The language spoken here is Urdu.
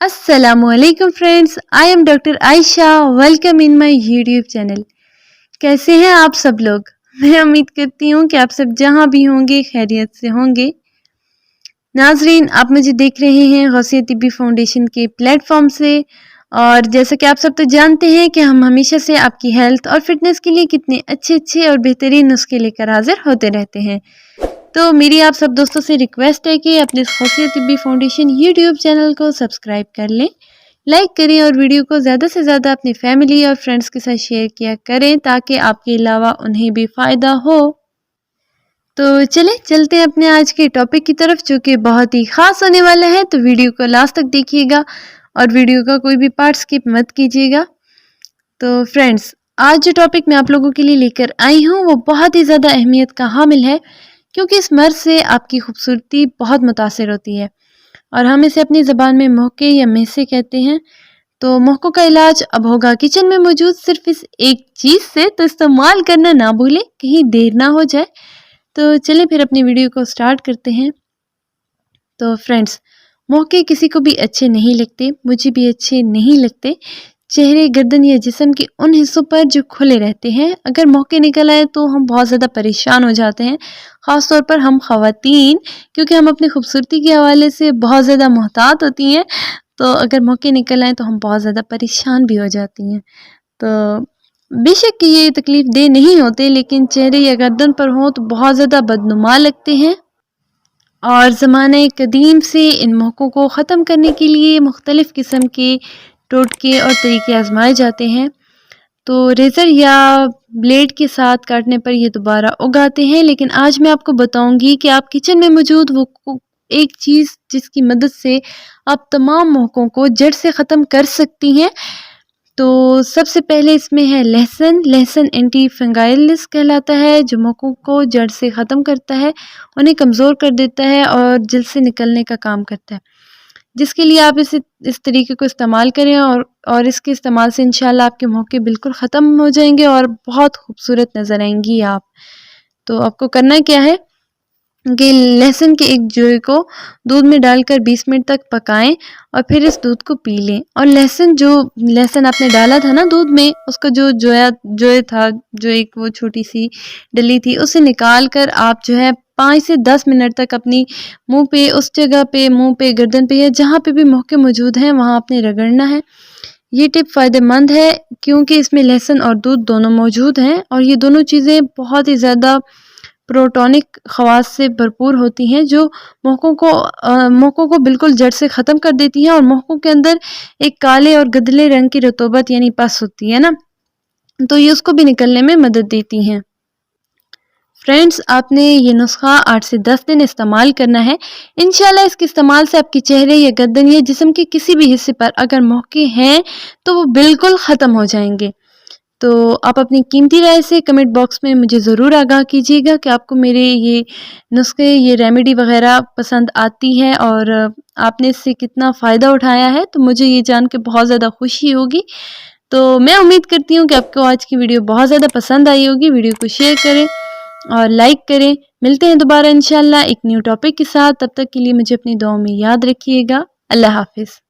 السلام علیکم friends, I am doctor Ayesha. Welcome in my YouTube channel. کیسے ہیں آپ سب لوگ؟ میں امید کرتی ہوں کہ آپ سب جہاں بھی ہوں گے خیریت سے ہوں گے. ناظرین، آپ مجھے دیکھ رہے ہیں غوثیہ طبی فاؤنڈیشن کے پلیٹ فارم سے، اور جیسا کہ آپ سب تو جانتے ہیں کہ ہم ہمیشہ سے آپ کی ہیلتھ اور فٹنس کے لیے کتنے اچھے اور بہترین نسخے لے کر حاضر ہوتے رہتے ہیں. تو میری آپ سب دوستوں سے ریکویسٹ ہے کہ اپنے غوثیہ طبی فاؤنڈیشن یوٹیوب چینل کو سبسکرائب کر لیں، لائک کریں اور ویڈیو کو زیادہ سے زیادہ اپنی فیملی اور فرینڈس کے ساتھ شیئر کیا کریں تاکہ آپ کے علاوہ انہیں بھی فائدہ ہو. تو چلتے ہیں اپنے آج کے ٹاپک کی طرف، جو کہ بہت ہی خاص ہونے والا ہے. تو ویڈیو کو لاسٹ تک دیکھیے گا اور ویڈیو کا کوئی بھی پارٹ سکپ مت کیجیے گا. تو فرینڈس، آج جو ٹاپک میں آپ لوگوں کے لیے لے کر آئی ہوں وہ بہت ہی زیادہ اہمیت کا حامل ہے، کیونکہ اس مرض سے آپ کی خوبصورتی بہت متاثر ہوتی ہے، اور ہم اسے اپنی زبان میں محکے یا میسے کہتے ہیں. تو محکوں کا علاج اب ہوگا کچن میں موجود صرف اس ایک چیز سے، تو استعمال کرنا نہ بھولیں کہیں دیر نہ ہو جائے. تو چلیں پھر اپنی ویڈیو کو سٹارٹ کرتے ہیں. تو فرینڈس، محکے کسی کو بھی اچھے نہیں لگتے، مجھے بھی اچھے نہیں لگتے. چہرے، گردن یا جسم کے ان حصوں پر جو کھلے رہتے ہیں، اگر محکے نکل آئے تو ہم بہت زیادہ پریشان ہو جاتے ہیں، خاص طور پر ہم خواتین، کیونکہ ہم اپنی خوبصورتی کے حوالے سے بہت زیادہ محتاط ہوتی ہیں. تو اگر محکے نکل آئیں تو ہم بہت زیادہ پریشان بھی ہو جاتی ہیں. تو بے شک یہ تکلیف دہ نہیں ہوتے، لیکن چہرے یا گردن پر ہوں تو بہت زیادہ بدنما لگتے ہیں. اور زمانہ قدیم سے ان محکوں کو ختم کرنے کے لیے مختلف قسم کے ٹوٹکے اور طریقے آزمائے جاتے ہیں. تو ریزر یا بلیڈ کے ساتھ کاٹنے پر یہ دوبارہ اگاتے ہیں، لیکن آج میں آپ کو بتاؤں گی کہ آپ کچن میں موجود وہ ایک چیز جس کی مدد سے آپ تمام محکوں کو جڑ سے ختم کر سکتی ہیں. تو سب سے پہلے اس میں ہے لہسن. لہسن اینٹی فنگائلس کہلاتا ہے، جو محکوں کو جڑ سے ختم کرتا ہے، انہیں کمزور کر دیتا ہے اور جلد سے نکلنے کا کام کرتا ہے، جس کے لیے آپ اس طریقے کو استعمال کریں، اور اس کے استعمال سے انشاءاللہ آپ کے محکے بالکل ختم ہو جائیں گے اور بہت خوبصورت نظر آئیں گی آپ. تو آپ کو کرنا کیا ہے کہ لہسن کے ایک جوئے کو دودھ میں ڈال کر 20 منٹ تک پکائیں اور پھر اس دودھ کو پی لیں. اور لہسن آپ نے ڈالا تھا نا دودھ میں، اس کا جو جوئے تھا، جو ایک وہ چھوٹی سی ڈلی تھی، اسے نکال کر آپ جو ہے 5 سے 10 منٹ تک اپنی منہ پہ، اس جگہ پہ، منہ پہ، گردن پہ، یا جہاں پہ بھی محکے موجود ہیں وہاں آپ نے رگڑنا ہے. یہ ٹپ فائدہ مند ہے کیونکہ اس میں لہسن اور دودھ دونوں موجود ہیں، اور یہ دونوں چیزیں بہت ہی زیادہ پروٹونک خواص سے بھرپور ہوتی ہیں، جو محکوں کو بالکل جڑ سے ختم کر دیتی ہیں، اور محکوں کے اندر ایک کالے اور گدلے رنگ کی رطوبت یعنی پس ہوتی ہے نا، تو یہ اس کو بھی نکلنے میں مدد دیتی ہیں. فرینڈس، آپ نے یہ نسخہ 8 سے 10 دن استعمال کرنا ہے. انشاءاللہ اس کے استعمال سے آپ کے چہرے یا گردن یا جسم کے کسی بھی حصے پر اگر محکے ہیں تو وہ بالکل ختم ہو جائیں گے. تو آپ اپنی قیمتی رائے سے کمنٹ باکس میں مجھے ضرور آگاہ کیجیے گا کہ آپ کو میرے یہ نسخے، یہ ریمیڈی وغیرہ پسند آتی ہے اور آپ نے اس سے کتنا فائدہ اٹھایا ہے. تو مجھے یہ جان کے بہت زیادہ خوشی ہوگی. تو میں امید کرتی ہوں کہ آپ کو آج کی ویڈیو بہت زیادہ پسند آئی ہوگی. ویڈیو کو شیئر کریں اور لائک کریں. ملتے ہیں دوبارہ انشاءاللہ ایک نیو ٹاپک کے ساتھ. تب تک کے لیے مجھے اپنی دعاؤں میں یاد رکھیے گا. اللہ حافظ.